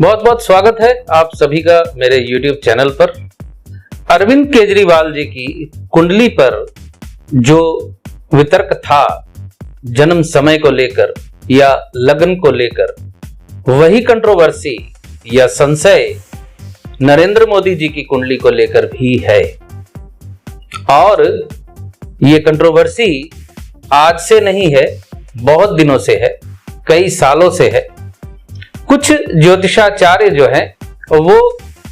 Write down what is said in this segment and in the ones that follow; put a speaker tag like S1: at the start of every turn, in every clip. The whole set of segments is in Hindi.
S1: बहुत बहुत स्वागत है आप सभी का मेरे YouTube चैनल पर। अरविंद केजरीवाल जी की कुंडली पर जो वितर्क था जन्म समय को लेकर या लगन को लेकर, वही कंट्रोवर्सी या संशय नरेंद्र मोदी जी की कुंडली को लेकर भी है। और ये कंट्रोवर्सी आज से नहीं है, बहुत दिनों से है, कई सालों से है। कुछ ज्योतिषाचार्य जो हैं वो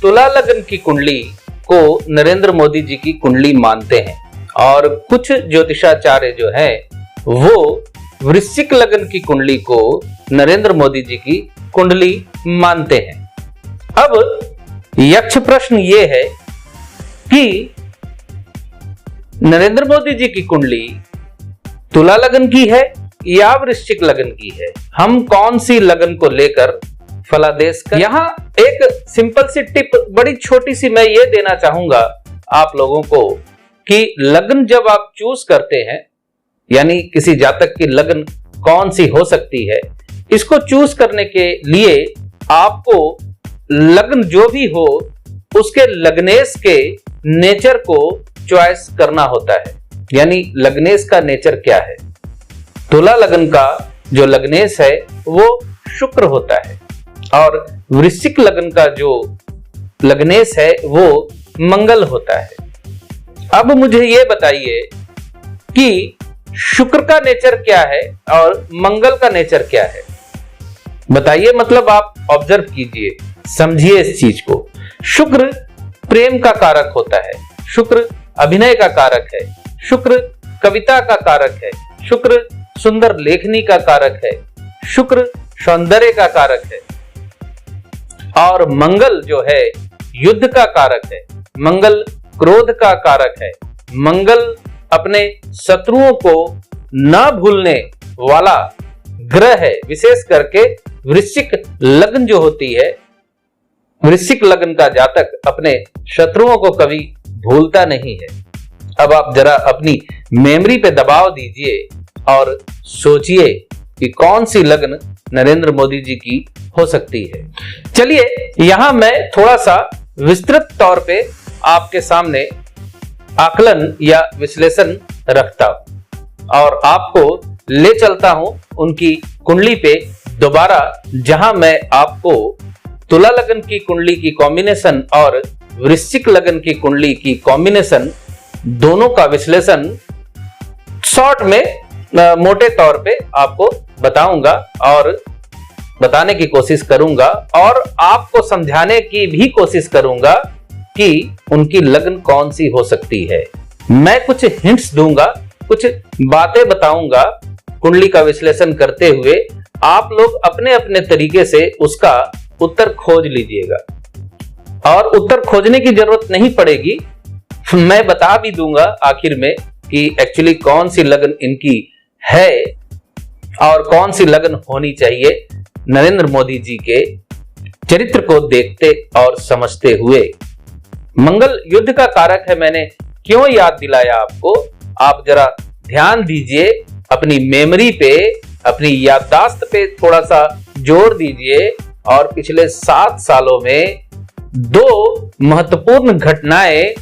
S1: तुला लगन की कुंडली को नरेंद्र मोदी जी की कुंडली मानते हैं और कुछ ज्योतिषाचार्य जो हैं वो वृश्चिक लगन की कुंडली को नरेंद्र मोदी जी की कुंडली मानते हैं। अब यक्ष प्रश्न ये है कि नरेंद्र मोदी जी की कुंडली तुला लगन की है या वृश्चिक लगन की है, हम कौन सी लगन को लेकर फलादेश का। यहां एक सिंपल सी टिप, बड़ी छोटी सी मैं ये देना चाहूंगा आप लोगों को कि लगन जब आप चूज करते हैं, यानी किसी जातक की लगन कौन सी हो सकती है, इसको चूज करने के लिए आपको लगन जो भी हो उसके लग्नेश के नेचर को चॉइस करना होता है। यानी लग्नेश का नेचर क्या है। तुला लगन का जो लग्नेश है वो शुक्र होता है और वृश्चिक लगन का जो लग्नेश है वो मंगल होता है। अब मुझे ये बताइए कि शुक्र का नेचर क्या है और मंगल का नेचर क्या है, बताइए। मतलब आप ऑब्जर्व कीजिए, समझिए इस चीज को। शुक्र प्रेम का कारक होता है, शुक्र अभिनय का कारक है, शुक्र कविता का कारक है, शुक्र सुंदर लेखनी का कारक है, शुक्र सौंदर्य का कारक है। और मंगल जो है युद्ध का कारक है, मंगल क्रोध का कारक है, मंगल अपने शत्रुओं को न भूलने वाला ग्रह है। विशेष करके वृश्चिक लगन जो होती है, वृश्चिक लगन का जातक अपने शत्रुओं को कभी भूलता नहीं है। अब आप जरा अपनी मेमोरी पे दबाव दीजिए और सोचिए कि कौन सी लगन नरेंद्र मोदी जी की हो सकती है। चलिए यहां मैं थोड़ा सा विस्तृत तौर पे आपके सामने आकलन या विश्लेषण रखता हूं और आपको ले चलता हूं उनकी कुंडली पे दोबारा, जहां मैं आपको तुला लगन की कुंडली की कॉम्बिनेशन और वृश्चिक लगन की कुंडली की कॉम्बिनेशन दोनों का विश्लेषण शॉर्ट में मोटे तौर पे आपको बताऊंगा और बताने की कोशिश करूंगा और आपको समझाने की भी कोशिश करूंगा कि उनकी लगन कौन सी हो सकती है। मैं कुछ हिंट्स दूंगा, कुछ बातें बताऊंगा कुंडली का विश्लेषण करते हुए। आप लोग अपने अपने तरीके से उसका उत्तर खोज लीजिएगा और उत्तर खोजने की जरूरत नहीं पड़ेगी, मैं बता भी दूंगा आखिर में कि एक्चुअली कौन सी लगन इनकी है और कौन सी लगन होनी चाहिए नरेंद्र मोदी जी के चरित्र को देखते और समझते हुए। मंगल युद्ध का कारक है, मैंने क्यों याद दिलाया आपको, आप जरा ध्यान दीजिए, अपनी मेमोरी पे, अपनी याददाश्त पे थोड़ा सा जोर दीजिए और पिछले 7 सालों में 2 महत्वपूर्ण घटनाएं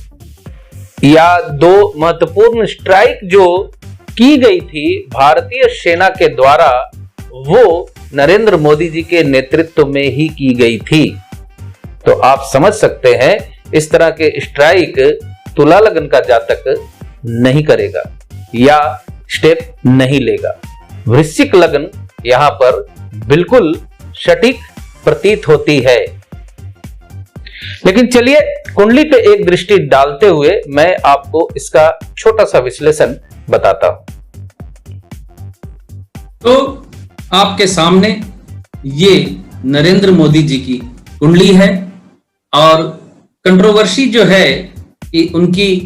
S1: या 2 महत्वपूर्ण स्ट्राइक जो की गई थी भारतीय सेना के द्वारा, वो नरेंद्र मोदी जी के नेतृत्व में ही की गई थी। तो आप समझ सकते हैं इस तरह के स्ट्राइक तुला लगन का जातक नहीं करेगा या स्टेप नहीं लेगा। वृश्चिक लगन यहां पर बिल्कुल सटीक प्रतीत होती है। लेकिन चलिए कुंडली पे एक दृष्टि डालते हुए मैं आपको इसका छोटा सा विश्लेषण बताता हूं।
S2: तो आपके सामने ये नरेंद्र मोदी जी की कुंडली है और कंट्रोवर्सी जो है कि उनकी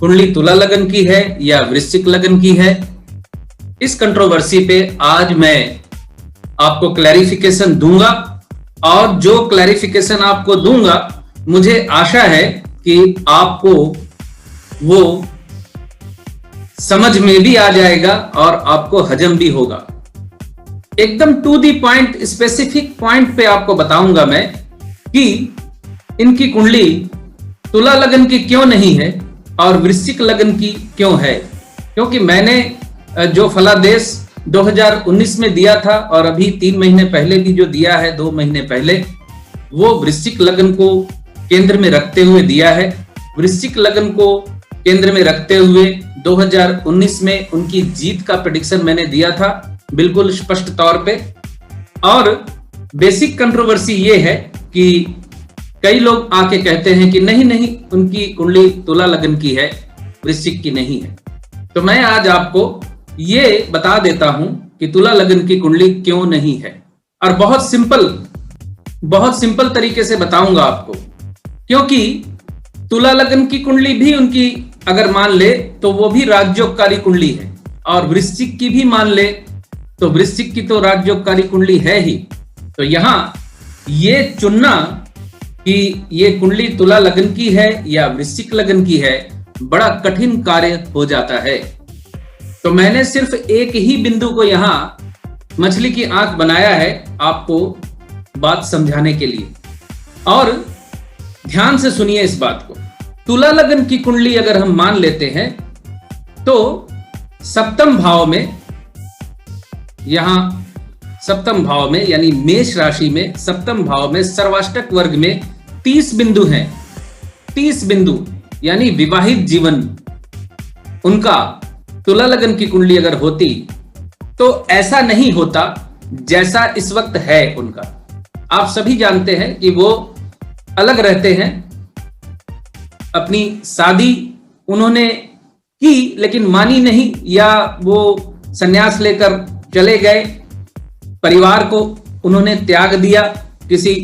S2: कुंडली तुला लगन की है या वृश्चिक लगन की है, इस कंट्रोवर्सी पे आज मैं आपको क्लैरिफिकेशन दूंगा और जो क्लैरिफिकेशन आपको दूंगा मुझे आशा है कि आपको वो समझ में भी आ जाएगा और आपको हजम भी होगा। एकदम to the point, specific point पे आपको बताऊंगा मैं कि इनकी कुंडली तुला लगन की क्यों नहीं है और वृश्चिक लगन की क्यों है। क्योंकि मैंने जो फलादेश 2019 में दिया था और अभी 3 महीने पहले भी जो दिया है, 2 महीने पहले, वो वृश्चिक लगन को केंद्र में रखते हुए दिया है। वृश्चिक लगन को केंद्र में रखते हुए 2019 में उनकी जीत का प्रेडिक्शन मैंने दिया था, बिल्कुल स्पष्ट तौर पे। और बेसिक कंट्रोवर्सी ये है कि कई लोग आके कहते हैं कि नहीं नहीं, उनकी कुंडली तुला लगन की है, वृश्चिक की नहीं है। तो मैं आज आपको ये बता देता हूं कि तुला लगन की कुंडली क्यों नहीं है, और बहुत सिंपल तरीके से बताऊंगा आपको। क्योंकि तुला लगन की कुंडली भी उनकी अगर मान ले तो वो भी राजयोगकारी कुंडली है, और वृश्चिक की भी मान ले तो वृश्चिक की तो राजयोगकारी कुंडली है ही। तो यहां ये चुनना कि ये कुंडली तुला लगन की है या वृश्चिक लगन की है बड़ा कठिन कार्य हो जाता है। तो मैंने सिर्फ एक ही बिंदु को यहां मछली की आंख बनाया है आपको बात समझाने के लिए, और ध्यान से सुनिए इस बात को। तुला लगन की कुंडली अगर हम मान लेते हैं तो सप्तम भाव में, यहां सप्तम भाव में यानी मेष राशि में सप्तम भाव में सर्वाष्टक वर्ग में 30 बिंदु हैं। 30 बिंदु यानी विवाहित जीवन उनका तुला लगन की कुंडली अगर होती तो ऐसा नहीं होता जैसा इस वक्त है उनका। आप सभी जानते हैं कि वो अलग रहते हैं। अपनी शादी उन्होंने की लेकिन मानी नहीं, या वो संन्यास लेकर चले गए, परिवार को उन्होंने त्याग दिया किसी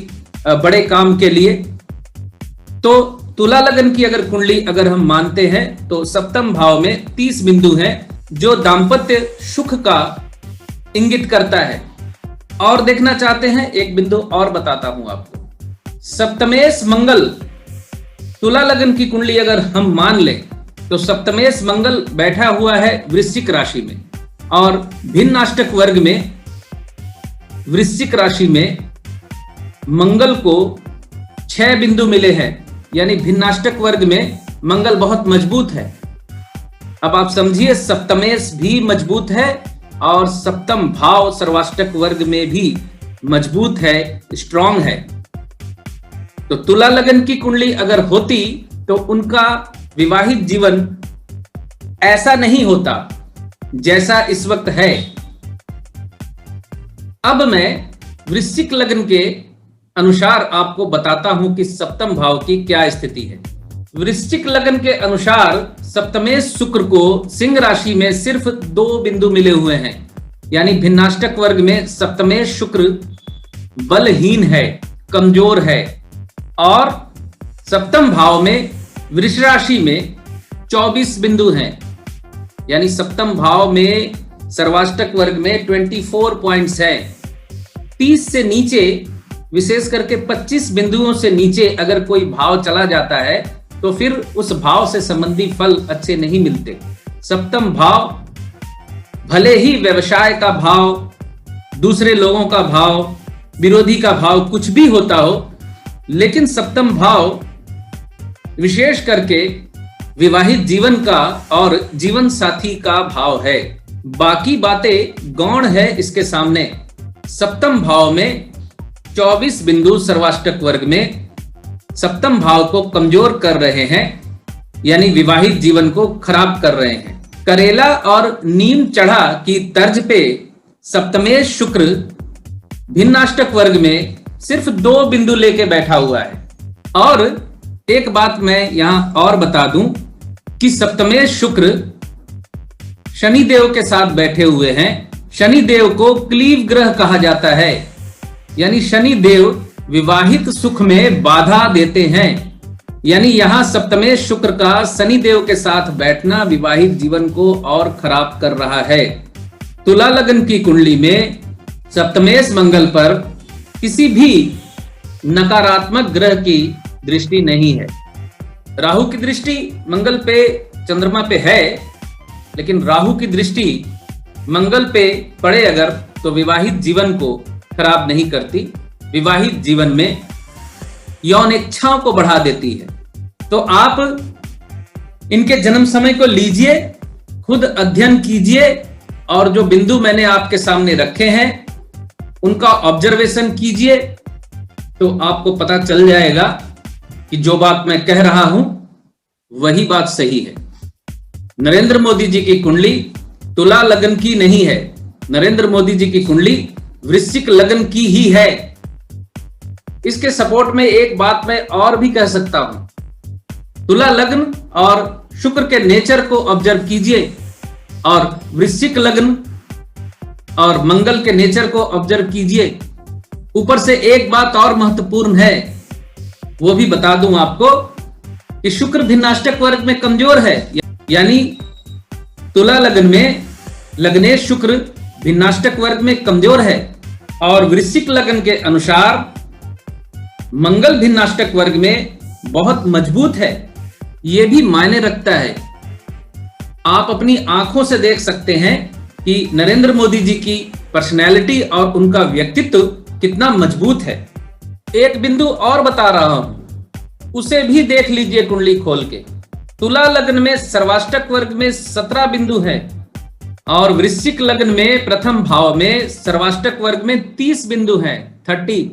S2: बड़े काम के लिए। तो तुला लगन की अगर कुंडली अगर हम मानते हैं तो सप्तम भाव में 30 बिंदु हैं जो दांपत्य सुख का इंगित करता है। और देखना चाहते हैं एक बिंदु और बताता हूं आपको। सप्तमेश मंगल, तुला लगन की कुंडली अगर हम मान लें तो सप्तमेश मंगल बैठा हुआ है वृश्चिक राशि में, और भिन्नाष्टक वर्ग में वृश्चिक राशि में मंगल को 6 बिंदु मिले हैं, यानी भिन्नाष्टक वर्ग में मंगल बहुत मजबूत है। अब आप समझिए, सप्तमेश भी मजबूत है और सप्तम भाव सर्वाष्टक वर्ग में भी मजबूत है, स्ट्रांग है। तो तुला लगन की कुंडली अगर होती तो उनका विवाहित जीवन ऐसा नहीं होता जैसा इस वक्त है। अब मैं वृश्चिक लगन के अनुसार आपको बताता हूं कि सप्तम भाव की क्या स्थिति है। वृश्चिक लगन के अनुसार सप्तमेश शुक्र को सिंह राशि में सिर्फ 2 बिंदु मिले हुए हैं, यानी भिन्नाष्टक वर्ग में सप्तमेश शुक्र बलहीन है, कमजोर है। और सप्तम भाव में वृष राशि में 24 बिंदु हैं, यानी सप्तम भाव में सर्वाष्टक वर्ग में 24 पॉइंट्स हैं। 30 से नीचे, विशेष करके 25 बिंदुओं से नीचे अगर कोई भाव चला जाता है तो फिर उस भाव से संबंधी फल अच्छे नहीं मिलते। सप्तम भाव भले ही व्यवसाय का भाव, दूसरे लोगों का भाव, विरोधी का भाव कुछ भी होता हो, लेकिन सप्तम भाव विशेष करके विवाहित जीवन का और जीवन साथी का भाव है। बाकी बातें गौण है इसके सामने। सप्तम भाव में 24 बिंदु सर्वाष्टक वर्ग में सप्तम भाव को कमजोर कर रहे हैं, यानी विवाहित जीवन को खराब कर रहे हैं। करेला और नीम चढ़ा की तर्ज पे सप्तमेश शुक्र भिन्नाष्टक वर्ग में सिर्फ 2 बिंदु लेके बैठा हुआ है। और एक बात मैं यहां और बता दूं कि सप्तमेश शुक्र शनिदेव के साथ बैठे हुए हैं। शनिदेव को क्लीव ग्रह कहा जाता है, यानी शनिदेव विवाहित सुख में बाधा देते हैं। यानी यहां सप्तमेश शुक्र का शनिदेव के साथ बैठना विवाहित जीवन को और खराब कर रहा है। तुला लगन की कुंडली में सप्तमेश मंगल पर किसी भी नकारात्मक ग्रह की दृष्टि नहीं है। राहु की दृष्टि मंगल पे, चंद्रमा पे है, लेकिन राहु की दृष्टि मंगल पे पड़े अगर तो विवाहित जीवन को खराब नहीं करती। विवाहित जीवन में यौन इच्छाओं को बढ़ा देती है। तो आप इनके जन्म समय को लीजिए, खुद अध्ययन कीजिए और जो बिंदु मैंने आपके सामने रखे हैं उनका ऑब्जर्वेशन कीजिए, तो आपको पता चल जाएगा कि जो बात मैं कह रहा हूं वही बात सही है। नरेंद्र मोदी जी की कुंडली तुला लगन की नहीं है, नरेंद्र मोदी जी की कुंडली वृश्चिक लगन की ही है। इसके सपोर्ट में एक बात मैं और भी कह सकता हूं, तुला लग्न और शुक्र के नेचर को ऑब्जर्व कीजिए और वृश्चिक लग्न और मंगल के नेचर को ऑब्जर्व कीजिए। ऊपर से एक बात और महत्वपूर्ण है, वो भी बता दूं आपको कि शुक्र भिन्नाष्टक वर्ग में कमजोर है, यानी तुला लग्न में लग्नेश शुक्र भिन्नाष्टक वर्ग में कमजोर है और वृश्चिक लग्न के अनुसार मंगल भिन्नाष्टक वर्ग में बहुत मजबूत है। यह भी मायने रखता है। आप अपनी आंखों से देख सकते हैं कि नरेंद्र मोदी जी की पर्सनैलिटी और उनका व्यक्तित्व कितना मजबूत है। एक बिंदु और बता रहा हूं, उसे भी देख लीजिए कुंडली खोल के। तुला लग्न में सर्वाष्टक वर्ग में 17 बिंदु है और वृश्चिक लग्न में प्रथम भाव में सर्वाष्टक वर्ग में 30 बिंदु हैं, 30।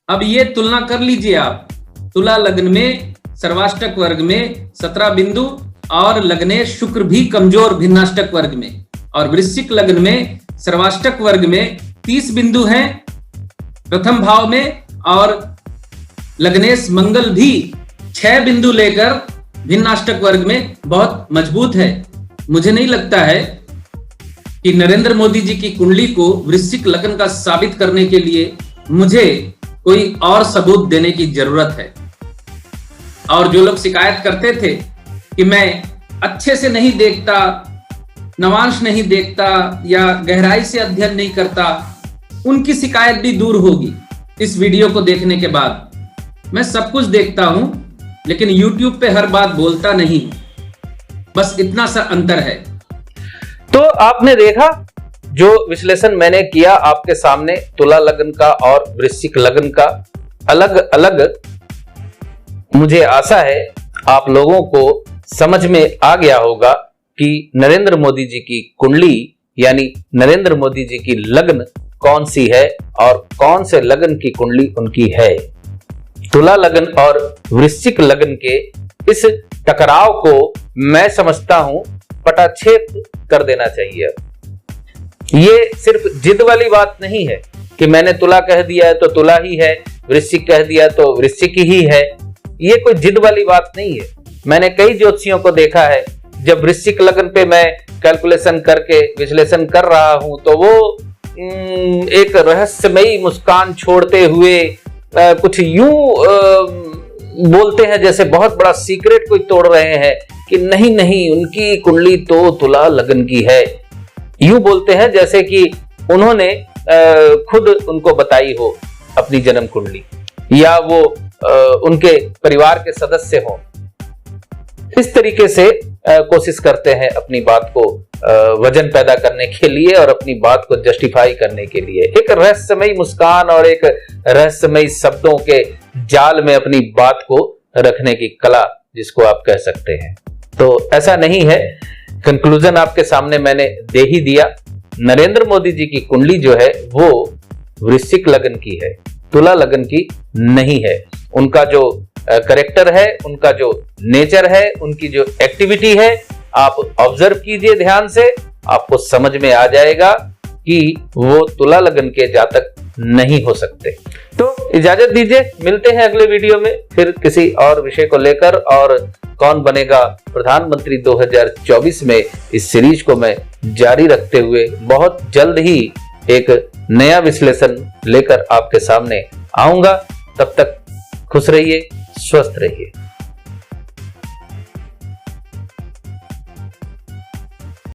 S2: अब ये तुलना कर लीजिए आप, तुला लग्न में सर्वाष्टक वर्ग में 17 बिंदु और लग्नेश शुक्र भी कमजोर भिन्नाष्टक वर्ग में, और वृश्चिक लग्न में सर्वाष्टक वर्ग में 30 बिंदु हैं प्रथम भाव में और लग्नेश मंगल भी 6 बिंदु लेकर भिन्नाष्टक वर्ग में बहुत मजबूत है। मुझे नहीं लगता है कि नरेंद्र मोदी जी की कुंडली को वृश्चिक लग्न का साबित करने के लिए मुझे कोई और सबूत देने की जरूरत है। और जो लोग शिकायत करते थे कि मैं अच्छे से नहीं देखता, नवांश नहीं देखता या गहराई से अध्ययन नहीं करता, उनकी शिकायत भी दूर होगी इस वीडियो को देखने के बाद। मैं सब कुछ देखता हूं लेकिन YouTube पे हर बात बोलता नहीं, बस इतना सा अंतर है।
S1: तो आपने देखा जो विश्लेषण मैंने किया आपके सामने, तुला लग्न का और वृश्चिक लग्न का अलग अलग। मुझे आशा है आप लोगों को समझ में आ गया होगा कि नरेंद्र मोदी जी की कुंडली यानी नरेंद्र मोदी जी की लग्न कौन सी है और कौन से लग्न की कुंडली उनकी है। तुला लग्न और वृश्चिक लग्न के इस टकराव को मैं समझता हूं पटाक्षेप कर देना चाहिए। ये सिर्फ जिद वाली बात नहीं है कि मैंने तुला कह दिया है तो तुला ही है, वृश्चिक कह दिया तो वृश्चिक ही है। ये कोई जिद वाली बात नहीं है। मैंने कई ज्योतिषियों को देखा है, जब वृश्चिक लग्न पे मैं कैलकुलेशन करके विश्लेषण कर रहा हूं तो वो एक रहस्यमयी मुस्कान छोड़ते हुए कुछ यूं बोलते हैं जैसे बहुत बड़ा सीक्रेट कोई तोड़ रहे हैं कि नहीं नहीं उनकी कुंडली तो तुला लग्न की है। यूं बोलते हैं जैसे कि उन्होंने खुद उनको बताई हो अपनी जन्म कुंडली या वो उनके परिवार के सदस्य हो। इस तरीके से कोशिश करते हैं अपनी बात को वजन पैदा करने के लिए और अपनी बात को जस्टिफाई करने के लिए। एक रहस्यमयी मुस्कान और एक रहस्यमयी शब्दों के जाल में अपनी बात को रखने की कला जिसको आप कह सकते हैं। तो ऐसा नहीं है। कंक्लूजन आपके सामने मैंने दे ही दिया। नरेंद्र मोदी जी की कुंडली जो है वो वृश्चिक लग्न की है, तुला लग्न की नहीं है। उनका जो करेक्टर है, उनका जो नेचर है, उनकी जो एक्टिविटी है, आप ऑब्जर्व कीजिए ध्यान से, आपको समझ में आ जाएगा कि वो तुला लग्न के जातक नहीं हो सकते। तो इजाजत दीजिए, मिलते हैं अगले वीडियो में फिर किसी और विषय को लेकर। और कौन बनेगा प्रधानमंत्री 2024 में इस सीरीज को मैं जारी रखते हुए बहुत जल्द ही एक नया विश्लेषण लेकर आपके सामने आऊंगा। तब तक खुश रहिए, स्वस्थ रहिए।